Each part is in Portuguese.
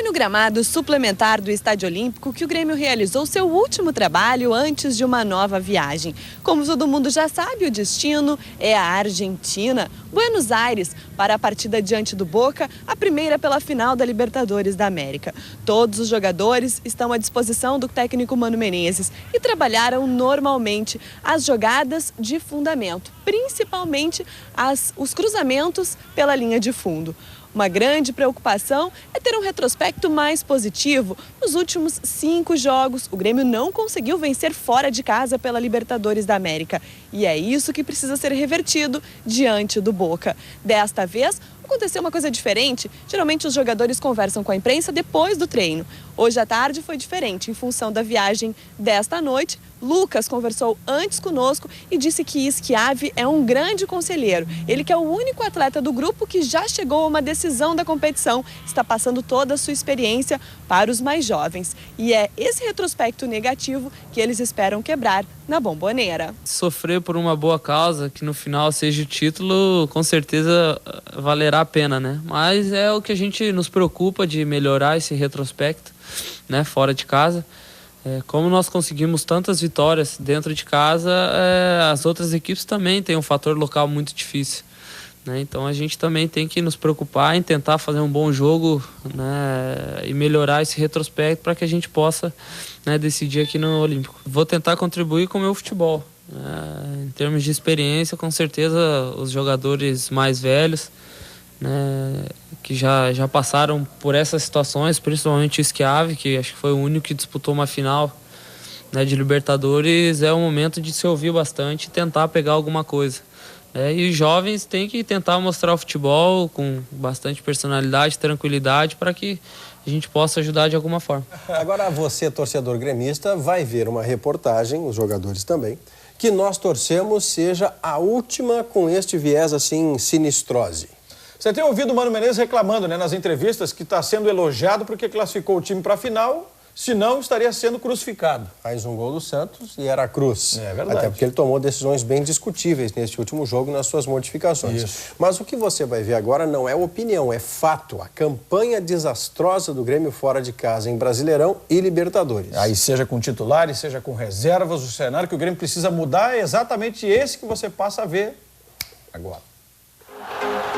Foi no gramado suplementar do Estádio Olímpico que o Grêmio realizou seu último trabalho antes de uma nova viagem. Como todo mundo já sabe, o destino é a Argentina, Buenos Aires, para a partida diante do Boca, a primeira pela final da Libertadores da América. Todos os jogadores estão à disposição do técnico Mano Menezes e trabalharam normalmente as jogadas de fundamento, principalmente os cruzamentos pela linha de fundo. Uma grande preocupação é ter um retrospecto mais positivo. Nos últimos 5 jogos, o Grêmio não conseguiu vencer fora de casa pela Libertadores da América. E é isso que precisa ser revertido diante do Boca. Desta vez, aconteceu uma coisa diferente. Geralmente os jogadores conversam com a imprensa depois do treino. Hoje à tarde foi diferente, em função da viagem desta noite. Lucas conversou antes conosco e disse que Schiavi é um grande conselheiro. Ele que é o único atleta do grupo que já chegou a uma decisão da competição, está passando toda a sua experiência para os mais jovens. E é esse retrospecto negativo que eles esperam quebrar na Bombonera. Sofrer por uma boa causa, que no final seja o título, com certeza valerá a pena, né? Mas é o que a gente nos preocupa de melhorar esse retrospecto, né, fora de casa. Como nós conseguimos tantas vitórias dentro de casa, as outras equipes também têm um fator local muito difícil, né? Então a gente também tem que nos preocupar em tentar fazer um bom jogo, né, e melhorar esse retrospecto para que a gente possa, né, decidir aqui no Olímpico. Vou tentar contribuir com o meu futebol, né? Em termos de experiência, com certeza os jogadores mais velhos, né, que já passaram por essas situações, principalmente o Schiavi, que acho que foi o único que disputou uma final, né, de Libertadores. É o momento de se ouvir bastante e tentar pegar alguma coisa, né? E os jovens têm que tentar mostrar o futebol com bastante personalidade, tranquilidade, para que a gente possa ajudar de alguma forma. Agora você, torcedor gremista, vai ver uma reportagem, os jogadores também, que nós torcemos seja a última com este viés assim sinistrose. Você tem ouvido o Mano Menezes reclamando, né, nas entrevistas, que está sendo elogiado porque classificou o time para a final, senão estaria sendo crucificado. Faz um gol do Santos e era cruz. É verdade. Até porque ele tomou decisões bem discutíveis neste último jogo nas suas modificações. Isso. Mas o que você vai ver agora não é opinião, é fato. A campanha desastrosa do Grêmio fora de casa em Brasileirão e Libertadores. Aí seja com titulares, seja com reservas, o cenário que o Grêmio precisa mudar é exatamente esse que você passa a ver agora.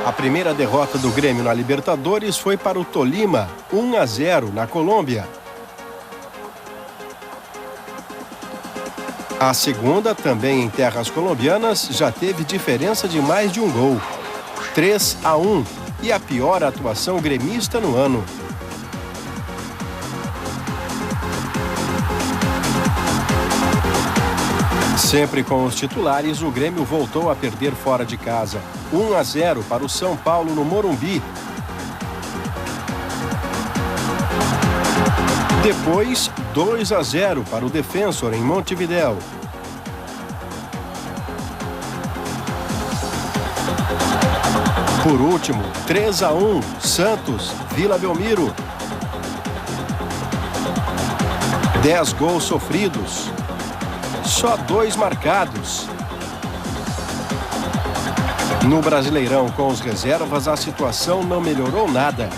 A primeira derrota do Grêmio na Libertadores foi para o Tolima, 1-0 na Colômbia. A segunda, também em terras colombianas, já teve diferença de mais de um gol, 3-1, e a pior atuação gremista no ano. Sempre com os titulares, o Grêmio voltou a perder fora de casa. 1-0 para o São Paulo no Morumbi. Depois, 2-0 para o Defensor em Montevidéu. Por último, 3-1, Santos, Vila Belmiro. 10 gols sofridos. Só 2 marcados. No Brasileirão, com os reservas, a situação não melhorou nada.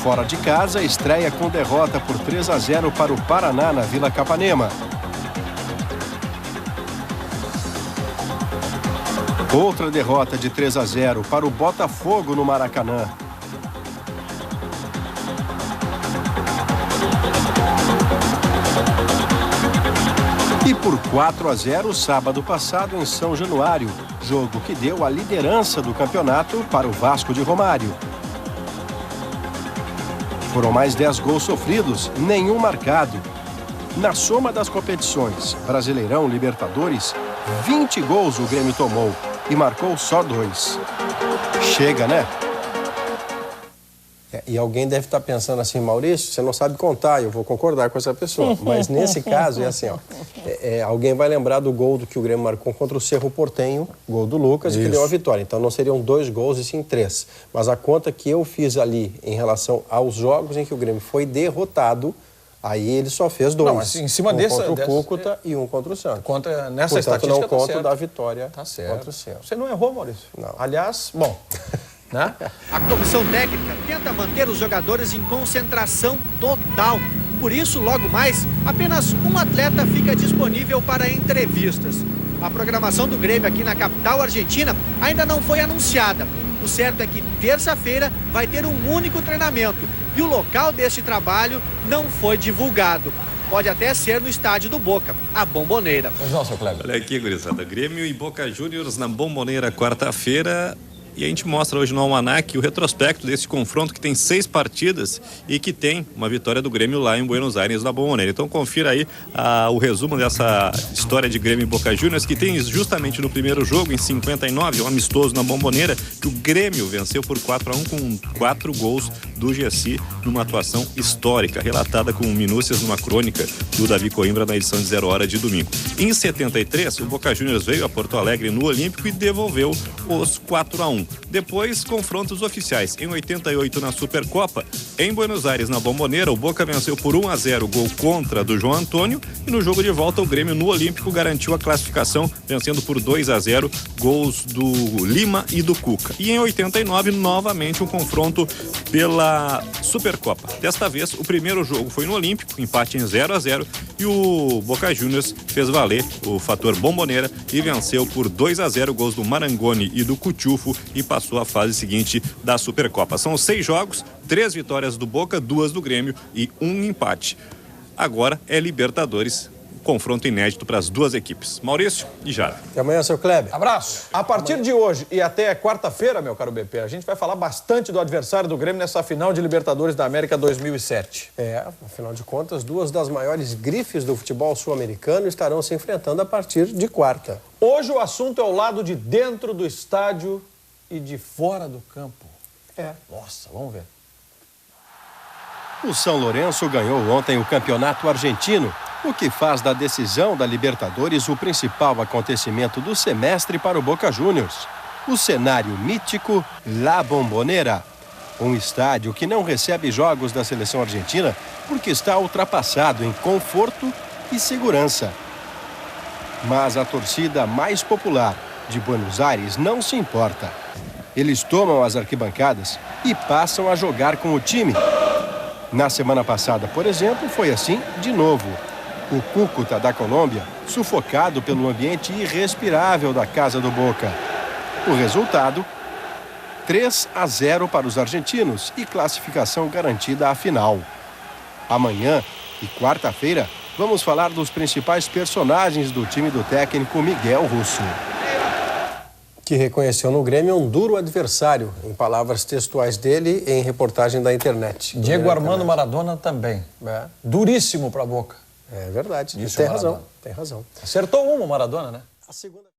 Fora de casa, estreia com derrota por 3-0 para o Paraná na Vila Capanema. Outra derrota de 3-0 para o Botafogo no Maracanã. E por 4-0 sábado passado em São Januário, jogo que deu a liderança do campeonato para o Vasco de Romário. Foram mais 10 gols sofridos, nenhum marcado. Na soma das competições, Brasileirão, Libertadores, 20 gols o Grêmio tomou e marcou só 2. Chega, né? E alguém deve estar pensando assim, Maurício, você não sabe contar, eu vou concordar com essa pessoa. Mas nesse caso é assim, ó, alguém vai lembrar do gol do que o Grêmio marcou contra o Cerro Porteño, gol do Lucas, e que deu a vitória. Então não seriam 2 gols e sim 3. Mas a conta que eu fiz ali em relação aos jogos em que o Grêmio foi derrotado, aí ele só fez 2. Não, mas em cima contra o Cúcuta e 1 contra o Santos. Nessa Portanto, estatística não conto certo. da vitória Tá certo. contra o Santos. Você não errou, Maurício? Não. Aliás, bom, né? A comissão técnica tenta manter os jogadores em concentração total. Por isso, logo mais, apenas um atleta fica disponível para entrevistas. A programação do Grêmio aqui na capital argentina ainda não foi anunciada. O certo é que terça-feira vai ter um único treinamento e o local deste trabalho não foi divulgado. Pode até ser no estádio do Boca, a Bombonera. Pois não, seu Kleber. Olha aqui, gurizada. Grêmio e Boca Juniors na Bombonera, quarta-feira. E a gente mostra hoje no Almanac o retrospecto desse confronto que tem 6 partidas e que tem uma vitória do Grêmio lá em Buenos Aires, na Bombonera. Então confira aí o resumo dessa história de Grêmio e Boca Juniors, que tem justamente no primeiro jogo, em 59, um amistoso na Bombonera, que o Grêmio venceu por 4-1 com 4 gols do Gessi, numa atuação histórica, relatada com minúcias numa crônica do Davi Coimbra na edição de 0 Hora de domingo. Em 73, o Boca Juniors veio a Porto Alegre no Olímpico e devolveu os 4-1. Depois, confrontos oficiais. Em 88, na Supercopa, em Buenos Aires, na Bombonera, o Boca venceu por 1-0, gol contra do João Antônio, e no jogo de volta o Grêmio no Olímpico garantiu a classificação, vencendo por 2-0, gols do Lima e do Cuca. E em 89, novamente um confronto pela Supercopa. Desta vez, o primeiro jogo foi no Olímpico, empate em 0-0, e o Boca Juniors fez valer o fator Bombonera e venceu por 2-0, gols do Marangoni e do Cutiufo, e passou à fase seguinte da Supercopa. São 6 jogos, 3 vitórias do Boca, 2 do Grêmio e 1 empate. Agora é Libertadores, confronto inédito para as duas equipes. Maurício e Jara. Até amanhã, seu Kleber. Abraço. A partir de hoje e até quarta-feira, meu caro BP, a gente vai falar bastante do adversário do Grêmio nessa final de Libertadores da América 2007. Afinal de contas, 2 das maiores grifes do futebol sul-americano estarão se enfrentando a partir de quarta. Hoje o assunto é o lado de dentro do estádio e de fora do campo. Nossa, vamos ver. O São Lourenço ganhou ontem o campeonato argentino, o que faz da decisão da Libertadores o principal acontecimento do semestre para o Boca Juniors. O cenário mítico La Bombonera, um estádio que não recebe jogos da seleção argentina porque está ultrapassado em conforto e segurança. Mas a torcida mais popular de Buenos Aires não se importa. Eles tomam as arquibancadas e passam a jogar com o time. Na semana passada, por exemplo, foi assim de novo. O Cúcuta da Colômbia, sufocado pelo ambiente irrespirável da casa do Boca. O resultado, 3-0 para os argentinos e classificação garantida à final. Amanhã e quarta-feira, vamos falar dos principais personagens do time do técnico Miguel Russo, que reconheceu no Grêmio um duro adversário, em palavras textuais dele, em reportagem da internet. Diego Armando Maradona também. Duríssimo para a Boca. É verdade. Isso, tem razão. Tem razão. Acertou uma, Maradona, né? A segunda...